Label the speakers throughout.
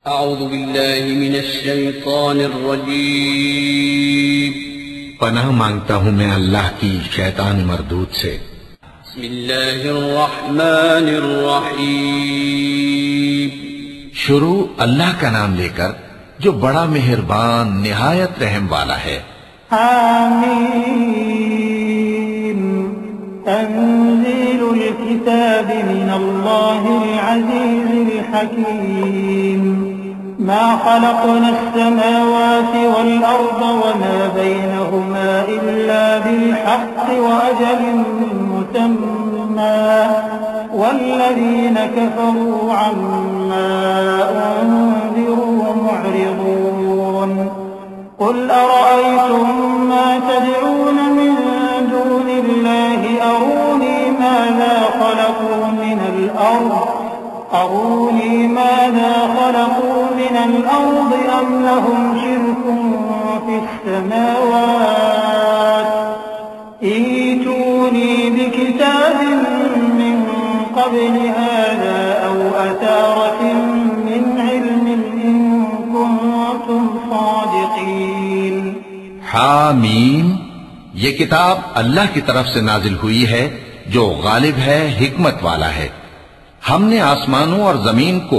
Speaker 1: अऊज़ु बिल्लाहि मिनश शैतानिर रजीम।
Speaker 2: पनाह मांगता हूँ मैं अल्लाह की शैतान मरदूद से।
Speaker 1: बिस्मिल्लाहिर रहमानिर रहीम।
Speaker 2: शुरू अल्लाह का नाम लेकर जो बड़ा मेहरबान निहायत रहम वाला है।
Speaker 3: आमीन। तंज़ीलुल किताबि मिनल्लाहिल अज़ीज़िल हकीम। मा खलक़नस समावाति वल अर्द वमा बैनहुमा इल्ला बिल हक़्क़ि व अजलिन मुसम्मा वल्लज़ीन कफ़रू अम्मा उन्ज़िरू मुअरिज़ून। क़ुल अरअयतुम मा तदऊन मिन दूनिल्लाहि अरूनी माज़ा खलक़ू मिनल अर्द अम लहुम शिर्कुन फिस समावात। ईतूनी बिकिताबिन मिन क़ब्लि हाज़ा औ असारतिन मिन इल्मिन इन कुन्तुम सादिक़ीन।
Speaker 2: हामीम, ये किताब अल्लाह की तरफ से नाजिल हुई है जो गालिब है, हिकमत वाला है। हमने आसमानों और जमीन को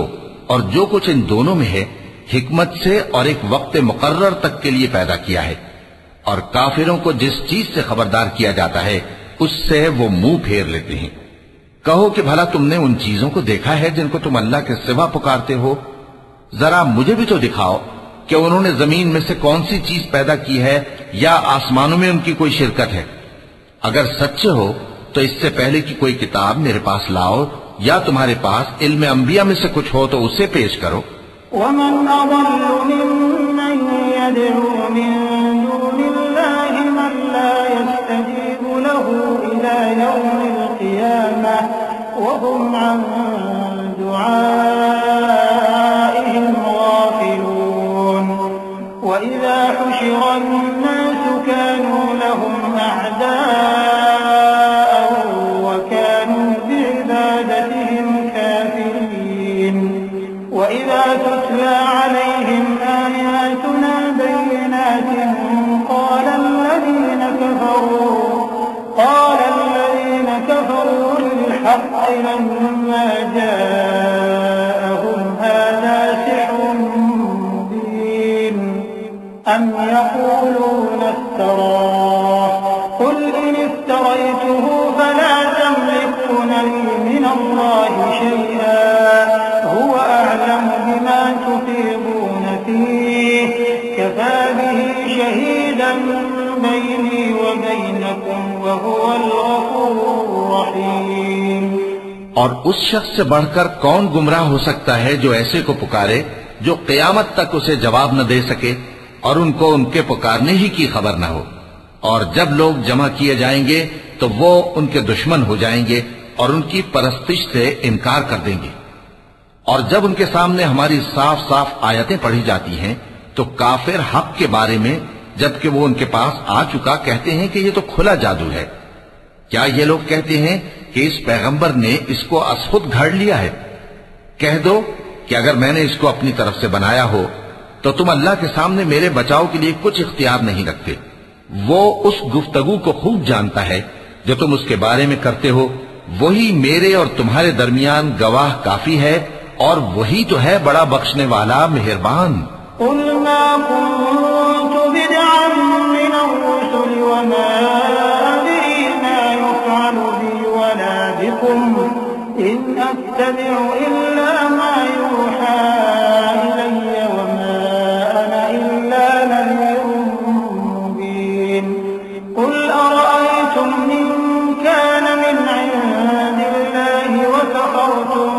Speaker 2: और जो कुछ इन दोनों में है हिकमत से और एक वक्त मुकर्रर तक के लिए पैदा किया है। और काफिरों को जिस चीज से खबरदार किया जाता है उससे वो मुंह फेर लेते हैं। कहो कि भला तुमने उन चीजों को देखा है जिनको तुम अल्लाह के सिवा पुकारते हो? जरा मुझे भी तो दिखाओ कि उन्होंने जमीन में से कौन सी चीज पैदा की है या आसमानों में उनकी कोई शिरकत है। अगर सच्चे हो तो इससे पहले की कोई किताब मेरे पास लाओ या तुम्हारे पास इल्म अंबिया में से कुछ हो तो उसे पेश करो।
Speaker 3: वमन अज़ल्लु मिम्मन यदअू मिन दूनिल्लाहि मन ला यस्तजीबु लहू इला यौमिल क़ियामह व हुम अन दुआइहिम गाफ़िलून। व इज़ा हुशिरा अन्नासु कानू लहुम अअदाअ व कानू बिइबादतिहिम काफ़िरीन। व इज़ा तुतला अलैहिम आयातुना बय्यिनातिन क़ाल الذين كفروا للحق لما جاءهم هذا سحر مبين أم يقولون افتراه قل إن افتريته فلا تملكون لي من الله شيئا هو أعلم بما تفيضون فيه كفى به شهيدا بيني وبينكم وهو الغفور الرحيم।
Speaker 2: और उस शख्स से बढ़कर कौन गुमराह हो सकता है जो ऐसे को पुकारे जो क़यामत तक उसे जवाब न दे सके और उनको उनके पुकारने ही की खबर न हो। और जब लोग जमा किए जाएंगे तो वो उनके दुश्मन हो जाएंगे और उनकी परस्तिश से इनकार कर देंगे। और जब उनके सामने हमारी साफ साफ आयतें पढ़ी जाती हैं तो काफिर हक के बारे में जबकि वो उनके पास आ चुका कहते हैं कि ये तो खुला जादू है। क्या ये लोग कहते हैं कि इस पैगंबर ने इसको असखुद घड़ लिया है? कह दो कि अगर मैंने इसको अपनी तरफ से बनाया हो तो तुम अल्लाह के सामने मेरे बचाव के लिए कुछ इख्तियार नहीं रखते। वो उस गुफ्तगू को खूब जानता है जो तुम उसके बारे में करते हो। वही मेरे और तुम्हारे दरमियान गवाह काफी है और वही तो है बड़ा बख्शने वाला मेहरबान।
Speaker 3: إن أتبع إلا ما يوحى إلي وما أنا إلا نذير مبين قل أرأيتم إن كان من عند الله وكفرتم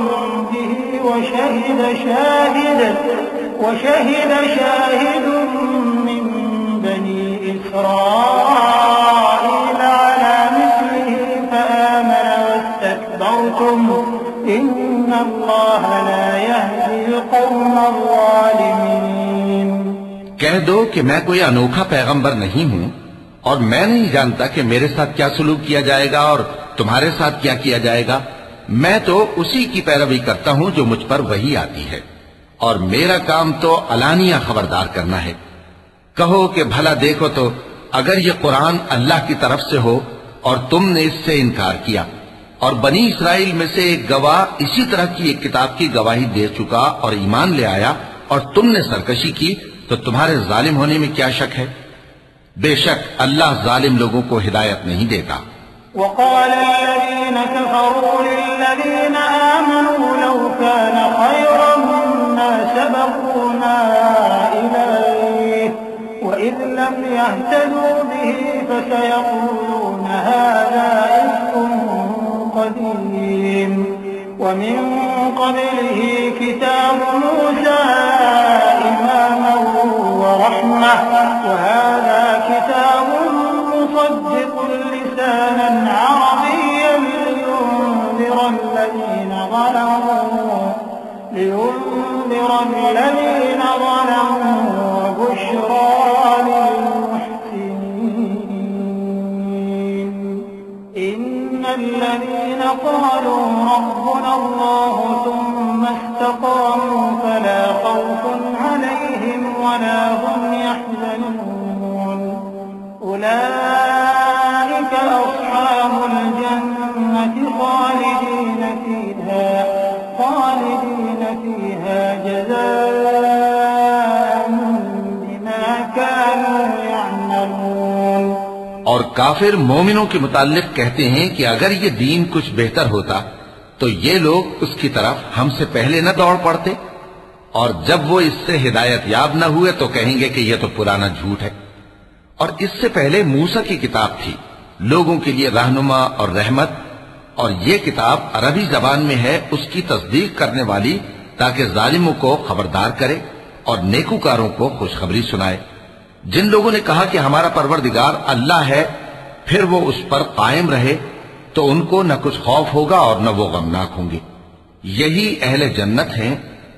Speaker 3: به وشهد شاهد من بني إسرائيل على مثله فآمن واستكبرتم إن الله لا يهدي القوم الظالمين।
Speaker 2: कह दो कि मैं कोई अनोखा पैगंबर नहीं हूं और मैं नहीं जानता कि मेरे साथ क्या सलूक किया जाएगा और तुम्हारे साथ क्या किया जाएगा। मैं तो उसी की पैरवी करता हूं जो मुझ पर वही आती है। और मेरा काम तो अलानिया खबरदार करना है। कहो कि भला देखो तो, अगर ये कुरान अल्लाह की तरफ से हो और तुमने इससे इनकार किया और बनी इसराइल में से एक गवाह इसी तरह की एक किताब की गवाही दे चुका और ईमान ले आया और तुमने सरकशी की, तो तुम्हारे जालिम होने में क्या शक है? बेशक अल्लाह जालिम लोगों को हिदायत नहीं देता।
Speaker 3: वक़ाल लल्लज़ीना कफ़रू लिल्लज़ीना आमनू लौ कान ख़ैरन मा सबक़ूना इलैहि व इज़ लम यहतदू बिही फसयक़ूलूना हाज़ा इफ़्कुन क़दीम व मिन क़ब्लिही किताबु मूसा इमामन व रहमह व हाज़ा किताबुन मुसद्दिक़ुन लिसानन अरबिय्यन लियुनज़िरा الذين ظلموا وبشرى للمحسنين إن الذين قالوا ربنا الله ثم استقاموا فلا خوف عليهم ولا هم يحزنون أولئك أصحاب الجنة خالدين فيها جزاء بما كانوا يعملون।
Speaker 2: और काफिर मोमिनों के मुताल्लिक कहते हैं कि अगर ये दीन कुछ बेहतर होता तो ये लोग उसकी तरफ हमसे पहले न दौड़ पड़ते, और जब वो इससे हिदायत याब न हुए तो कहेंगे कि यह तो पुराना झूठ है। और इससे पहले मूसा की किताब थी, लोगों के लिए रहनुमा और रहमत, और ये किताब अरबी जबान में है, उसकी तस्दीक करने वाली, ताकि जालिमों को खबरदार करे और नेकूकारों को खुशखबरी सुनाए। जिन लोगों ने कहा कि हमारा परवरदिगार अल्लाह है, फिर वो उस पर कायम रहे, तो उनको न कुछ खौफ होगा और न वो गमनाक होंगे। यही अहले जन्नत हैं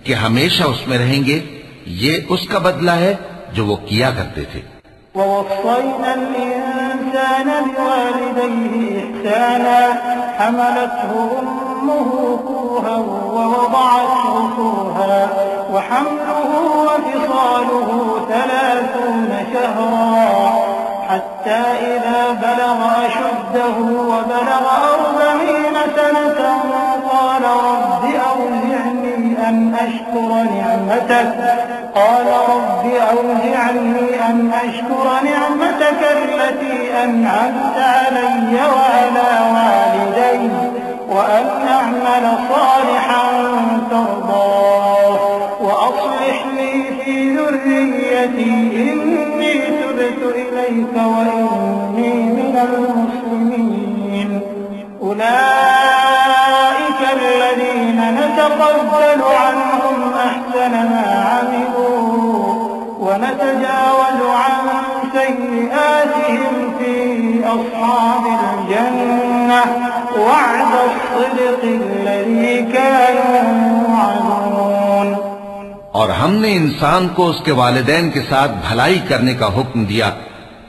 Speaker 2: कि हमेशा उसमें रहेंगे। ये उसका बदला है जो वो किया करते थे।
Speaker 3: ووصينا الإنسان بوالديه إحسانا حملته أمه كرها ووضعته كرها وحمله وفصاله 30 شهرا حتى إذا بلغ أشده وبلغ 40 سنة قال رب أوزعني أن أشكر نعمتك التي أنعمت علي وعلى والدي وأن أعمل صالحا ترضاه وأصلح لي في ذريتي إني تبت إليك وإني من المسلمين أولئك الذين نتقبل عنهم أحسن ما عملوا ونتجاوز عن سيئاتهم في أصحاب الجنة وعد الصدق الذي كانوا يوعدون।
Speaker 2: और हमने इंसान को उसके वालिदैन के साथ भलाई करने का हुक्म दिया।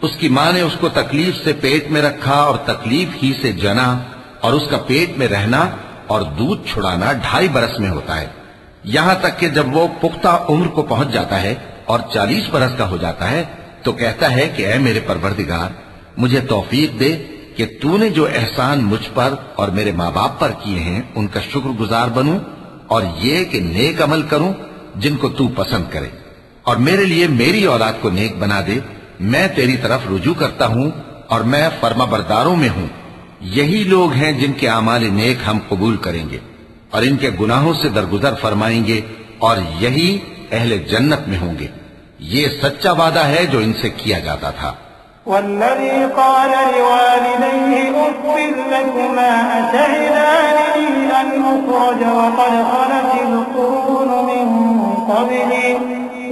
Speaker 2: उसकी मां ने उसको तकलीफ से पेट में रखा और तकलीफ ही से जना, और उसका पेट में रहना और दूध छुड़ाना 2.5 बरस में होता है, यहां तक कि जब वो पुख्ता उम्र को पहुंच जाता है और 40 बरस का हो जाता है तो कहता है कि ऐ मेरे परवरदिगार, मुझे तौफीक दे कि तूने जो एहसान मुझ पर और मेरे माँ बाप पर किए हैं उनका शुक्रगुजार बनूं, और ये कि नेक अमल करूं जिनको तू पसंद करे, और मेरे लिए मेरी औलाद को नेक बना दे। मैं तेरी तरफ रुजू करता हूं और मैं फर्माबरदारों में हूं। यही लोग हैं जिनके आमाल नेक हम कबूल करेंगे और इनके गुनाहों से दरगुजर फरमाएंगे, और यही अहले जन्नत में होंगे। ये सच्चा वादा है जो इनसे किया जाता था।
Speaker 3: वल्लज़ी क़ाल लिवालिदैहि उफ़्फ़िन लकुमा अतअज़ानी अन उख़्रज वक़द ख़लतिल क़ुरूनु मिन क़ब्ली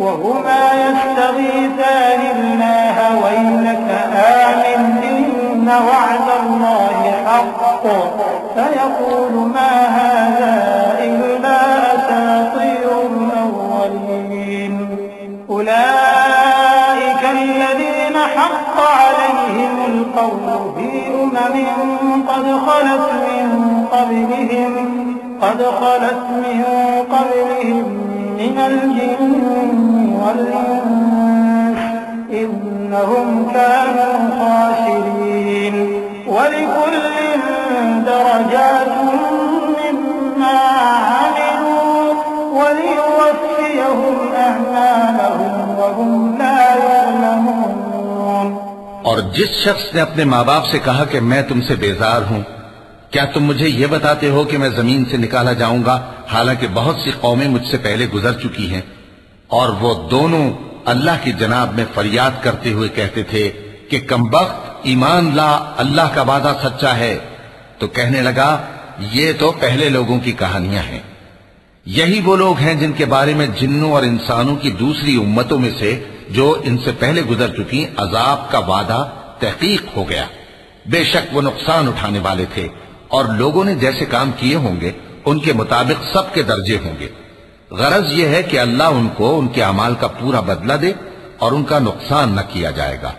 Speaker 3: वहुमा यस्तग़ीथानि अल्लाह वैलक आमिन इन्न वअदल्लाहि हक़्क़ फयक़ूलु मा हाज़ा इल्ला असातीरुल अव्वलीन أولئك الذين حق عليهم القول في قد خلت من قبلهم من من الجن والإنس إنهم كانوا خاسرين ولكل درجات مما عملوا وليوفيهم أعمالهم وهم لا يظلمون।
Speaker 2: और जिस शख्स ने अपने माँ बाप से कहा कि मैं तुमसे बेजार हूं, क्या तुम मुझे ये बताते हो कि मैं जमीन से निकाला जाऊंगा, हालांकि बहुत सी कौमें मुझसे पहले गुजर चुकी हैं। और वो दोनों अल्लाह की जनाब में फरियाद करते हुए कहते थे कि कमबख्त, ईमान ला, अल्लाह का वादा सच्चा है। तो कहने लगा, ये तो पहले लोगों की कहानियां हैं। यही वो लोग हैं जिनके बारे में जिन्नों और इंसानों की दूसरी उम्मतों में से जो इनसे पहले गुजर चुकी अजाब का वादा तहकीक हो गया। बेशक वो नुकसान उठाने वाले थे और लोगों ने जैसे काम किए होंगे उनके मुताबिक सबके दर्जे होंगे। गरज यह है कि अल्लाह उनको उनके अमाल का पूरा बदला दे और उनका नुकसान न किया जाएगा।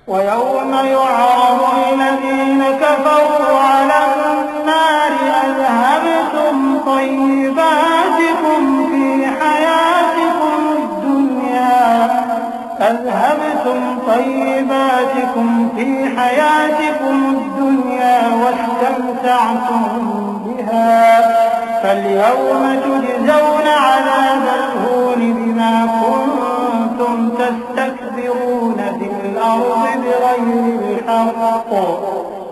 Speaker 3: वयौम युअरज़ु अल्लज़ीना कफ़रू अला अन्नारि अज़हबतुम तय्यिबातिकुम फ़ी हयातिकुम दुनिया वस्तमतअतुम बिहा फल्यौम तुजज़ौन अज़ाबल हून बिमा कुन्तुम तस्तकबिरून फिल अर्ज़ि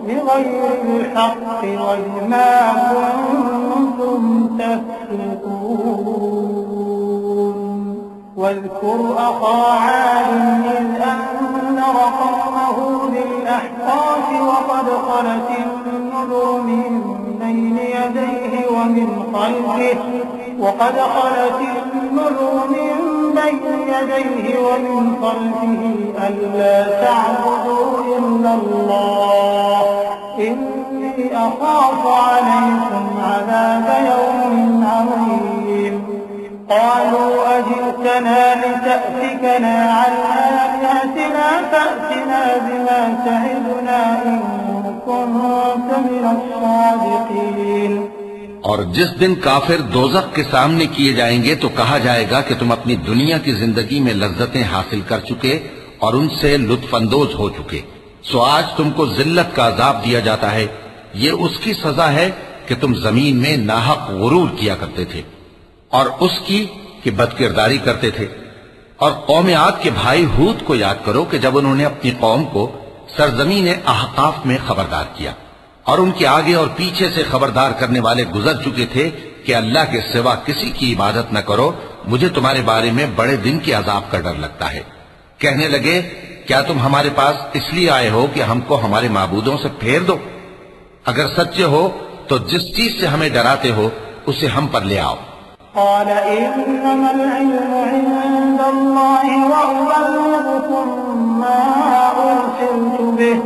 Speaker 3: बिग़ैरिल हक़्क़ वबिमा कुन्तुम तफ़सिक़ून। واذكر أخا عاد إذ أنذر قومه بالأحقاف وقد خلت النذر من بين يديه ومن خلفه ألا تعبدوا إلا الله إني أخاف عليكم عذاب يوم عظيم قالوا أجئتنا لتأفكنا عن آلهتنا فأتنا بما تعدنا إن كنت من الصادقين।
Speaker 2: और जिस दिन काफिर दोज़ख के सामने किए जाएंगे तो कहा जाएगा कि तुम अपनी दुनिया की जिंदगी में लज्जतें हासिल कर चुके और उनसे लुत्फअंदोज हो चुके, सो आज तुमको जिल्लत का अजाब दिया जाता है। ये उसकी सजा है कि तुम जमीन में नाहक गुरूर किया करते थे और उसकी कि बदकिरदारी करते थे। और कौम आद के भाई हूद को याद करो कि जब उन्होंने अपनी कौम को सरजमीन अहकाफ में खबरदार किया और उनके आगे और पीछे से खबरदार करने वाले गुजर चुके थे कि अल्लाह के सिवा किसी की इबादत न करो, मुझे तुम्हारे बारे में बड़े दिन के अजाब का डर लगता है। कहने लगे, क्या तुम हमारे पास इसलिए आए हो कि हमको हमारे माबूदों से फेर दो? अगर सच्चे हो तो जिस चीज से हमें डराते हो उसे हम पर ले आओ।
Speaker 3: قال إنما العلم عند الله وأبلغكم ما أرسلت به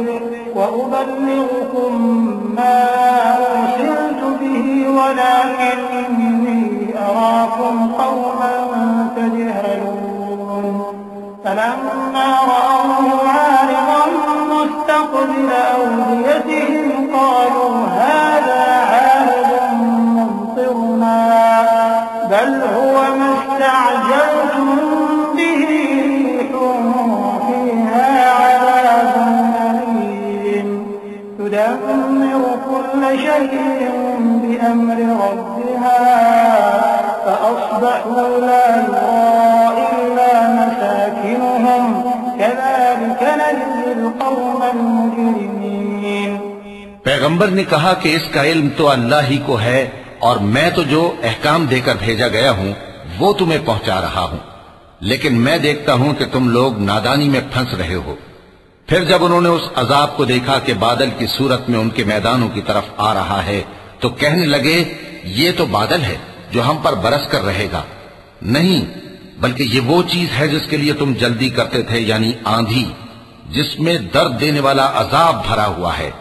Speaker 3: ولكني أراكم قوما تجهلون فلما رأوه عارضا مستقبل أوديتهم قالوا هذا عارض ممطرنا بل هو ما استعجلتم به ريح فيها عذاب أليم تدمر كل شيء بأمر ربها فأصبحوا لا يرى إلا مساكنهم كذلك نجزي القوم المجرمين।
Speaker 2: पैगंबर ने कहा कि इसका इल्म तो अल्लाह ही को है और मैं तो जो अहकाम देकर भेजा गया हूं वो तुम्हें पहुंचा रहा हूं, लेकिन मैं देखता हूं कि तुम लोग नादानी में फंस रहे हो। फिर जब उन्होंने उस अजाब को देखा कि बादल की सूरत में उनके मैदानों की तरफ आ रहा है तो कहने लगे, ये तो बादल है जो हम पर बरस कर रहेगा। नहीं, बल्कि ये वो चीज है जिसके लिए तुम जल्दी करते थे, यानी आंधी, जिसमें दर्द देने वाला अजाब भरा हुआ है,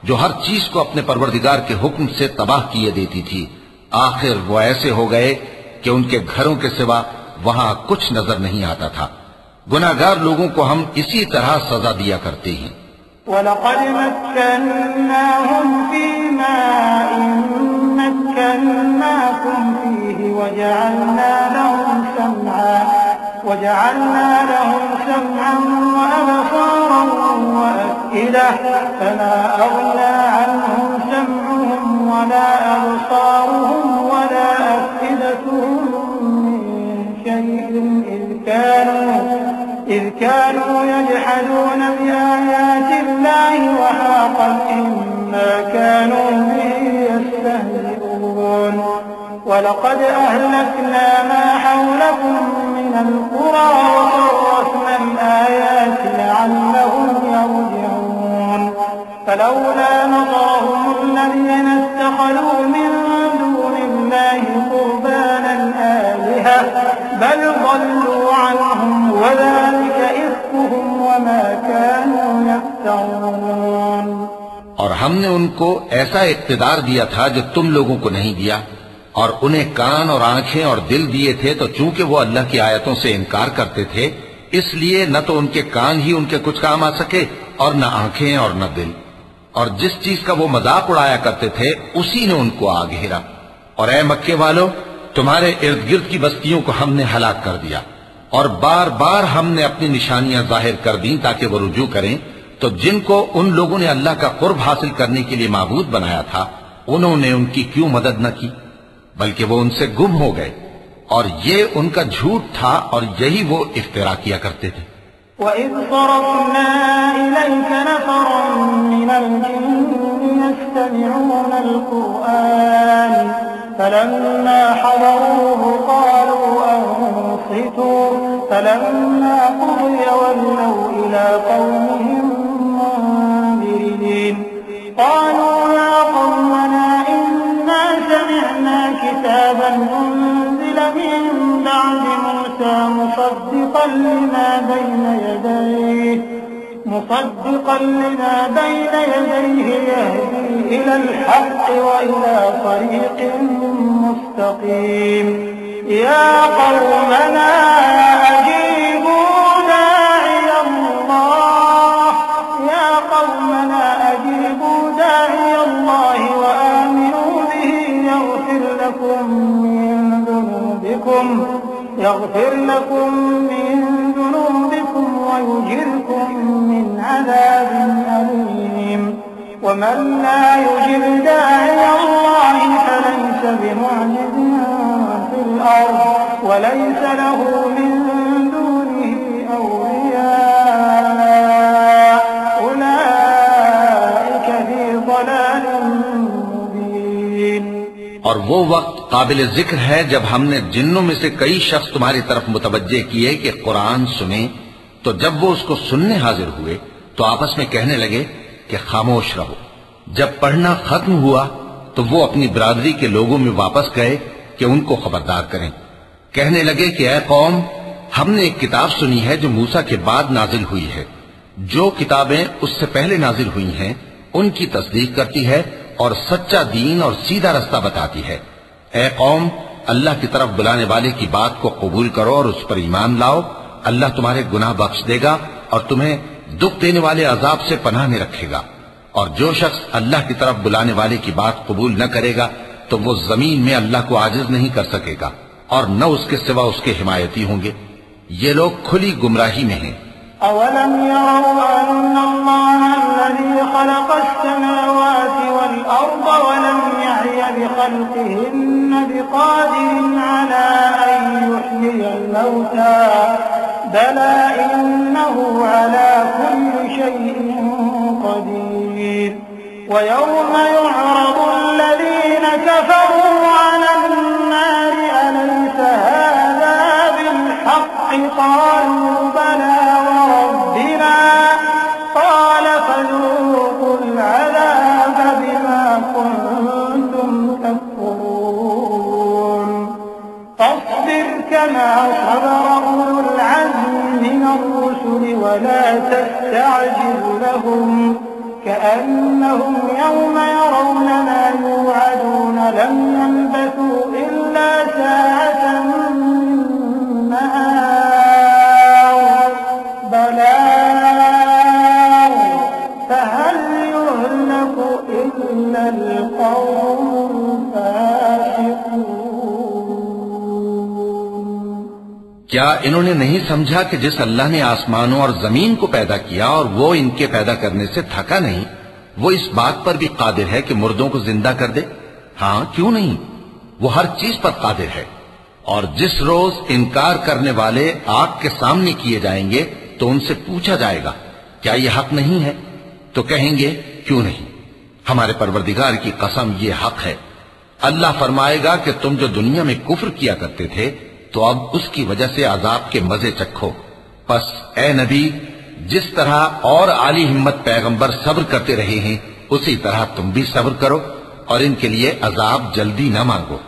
Speaker 2: जो हर चीज को अपने परवरदिगार के हुक्म से तबाह किए देती थी। आखिर वो ऐसे हो गए कि उनके घरों के सिवा वहां कुछ नजर नहीं आता था। गुनाहगार लोगों को हम इसी तरह सजा दिया करते हैं।
Speaker 3: वलक़द मक्कन्नाहुम फ़ीमा मक्कन्नाकुम फ़ीहि वजअलना लहुम سمعا وجعلنا لهم سمعا وأبصارا وأفئدة فما أغنى عنهم سمعهم ولا أبصارهم ولا أفئدتهم من شيء إذ كانوا يجحدون بآيات الله وحاق بهم ما كانوا به يستهزئون ولقد أهلكنا ما حولكم من القرى وصرفنا الآيات لعلهم يرجعون فلولا نصرهم الذين اتخذوا من دون الله قربانا آلهة بل ضلوا عنهم وذلك إفكهم وما كانوا يفترون।
Speaker 2: और हमने उनको ऐसा इख्तिदार दिया था जो तुम लोगों को नहीं दिया, और उन्हें कान और आंखें और दिल दिए थे, तो चूंकि वो अल्लाह की आयतों से इनकार करते थे, इसलिए न तो उनके कान ही उनके कुछ काम आ सके और न आंखें और न दिल। और जिस चीज का वो मजाक उड़ाया करते थे उसी ने उनको आ घेरा। और ए मक्के वालों, तुम्हारे इर्द गिर्द की बस्तियों को हमने हलाक कर दिया और बार बार हमने अपनी निशानियां जाहिर कर दी ताकि वो रुजू करें। तो जिनको उन लोगों ने अल्लाह का कुर्ब हासिल करने के लिए माबूद बनाया था, उन्होंने उनकी क्यों मदद न की, बल्कि वो उनसे गुम हो गए। और ये उनका झूठ था और यही वो इफ्तिरा किया करते थे।
Speaker 3: وَإِذْ صَرَفْنَا إِلَيْكَ نَفَرًا مِنَ الْجِنِّ يَسْتَمِعُونَ الْقُرْآنَ فَلَمَّا حَضَرُوهُ قَالُوا أَنصِتُوا فَلَمَّا قُضِيَ وَلَّوْا إِلَى قَوْمِهِم مُّنذِرِينَ قَالُوا يَا قَوْمَنَا إِنَّا سَمِعْنَا كِتَابًا أُنزِلَ مِن بَعْدِ مُوسَىٰ مُصَدِّقًا لِّمَا بَيْنَ يَدَيْهِ يَهْدِي إِلَى الْحَقِّ وَإِلَى طَرِيقٍ مُّسْتَقِيمٍ يَا قَوْمَنَا أَجِيبُوا دَاعِيَ اللَّهِ وَآمِنُوا بِهِ يغفر لكم من ذنوبكم ويجركم من عذاب أليم ومن لا يجب داعي الله فليس بمعجز في الأرض وليس له من دونه أولياء أولئك في ضلال مبين।
Speaker 2: और वो वक्त काबिल जिक्र है जब हमने जिन्नों में से कई शख्स तुम्हारी तरफ मुतवज्जे किए कि कुरान सुने, तो जब वो उसको सुनने हाजिर हुए तो आपस में कहने लगे कि खामोश रहो। जब पढ़ना खत्म हुआ तो वो अपनी बिरादरी के लोगों में वापस गए कि उनको खबरदार करें। कहने लगे कि ऐ कौम, हमने एक किताब सुनी है जो मूसा के बाद नाजिल हुई है। जो किताबें उससे पहले नाजिल हुई हैं उनकी तस्दीक करती है और सच्चा दीन और सीधा रास्ता बताती है। ऐ कौम, अल्लाह की तरफ बुलाने वाले की बात को कबूल करो और उस पर ईमान लाओ। अल्लाह तुम्हारे गुनाह बख्श देगा और तुम्हें दुख देने वाले अजाब से पनाह में रखेगा। और जो शख्स अल्लाह की तरफ बुलाने वाले की बात कबूल न करेगा तो वो जमीन में अल्लाह को आजिज नहीं कर सकेगा और न उसके सिवा उसके हिमायती होंगे। ये लोग खुली गुमराही में हैं।
Speaker 3: أولم يروا أن الله الذي خلق السماوات والأرض ولم يعي بخلقهن بقادر على أن يحيي الموتى بلى إنه على كل شيء قدير ويوم يعرض الذين كفروا على النار أليس هذا بالحق قالوا بلى وربنا قال فذوقوا العذاب بما كنتم تكفرون فاصبر كما صبر أولو العزم من الرسل ولا تستعجل لهم كأنهم يوم يرون ما يوعدون لم يلبثوا إلا ساعة من نهار بلاغ فهل يهلك إلا القوم الفاسقون।
Speaker 2: क्या इन्होंने नहीं समझा कि जिस अल्लाह ने आसमानों और जमीन को पैदा किया और वो इनके पैदा करने से थका नहीं, वो इस बात पर भी कादिर है कि मुर्दों को जिंदा कर दे? हां, क्यों नहीं, वो हर चीज पर कादिर है। और जिस रोज इनकार करने वाले आग के सामने किए जाएंगे तो उनसे पूछा जाएगा क्या यह हक नहीं है? तो कहेंगे क्यों नहीं, हमारे परवरदिगार की कसम ये हक है। अल्लाह फरमाएगा कि तुम जो दुनिया में कुफ्र किया करते थे तो अब उसकी वजह से अजाब के मजे चखो। बस ए नबी, जिस तरह और आली हिम्मत पैगंबर सब्र करते रहे हैं उसी तरह तुम भी सब्र करो और इनके लिए अजाब जल्दी न मांगो।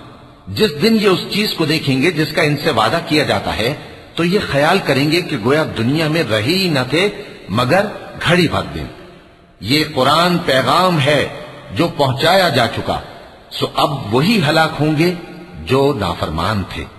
Speaker 2: जिस दिन ये उस चीज को देखेंगे जिसका इनसे वादा किया जाता है तो ये ख्याल करेंगे कि गोया दुनिया में रहे ही न थे मगर घड़ी भर दिन। ये कुरान पैगाम है जो पहुंचाया जा चुका, सो अब वही हलाक होंगे जो नाफरमान थे।